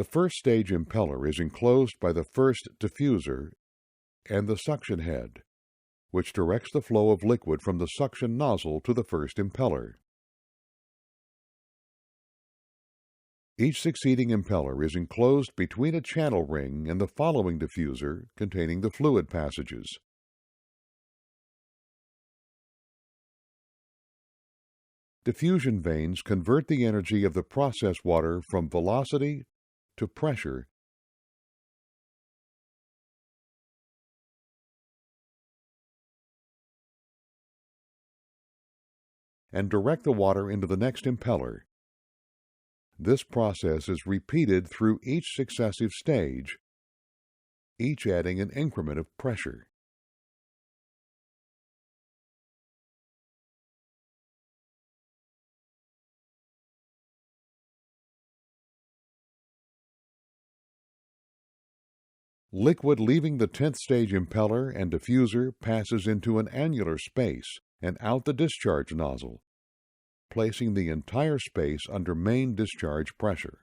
The first stage impeller is enclosed by the first diffuser and the suction head, which directs the flow of liquid from the suction nozzle to the first impeller. Each succeeding impeller is enclosed between a channel ring and the following diffuser containing the fluid passages. Diffusion vanes convert the energy of the process water from velocity to pressure and direct the water into the next impeller. This process is repeated through each successive stage, each adding an increment of pressure. Liquid leaving the 10th stage impeller and diffuser passes into an annular space and out the discharge nozzle, placing the entire space under main discharge pressure.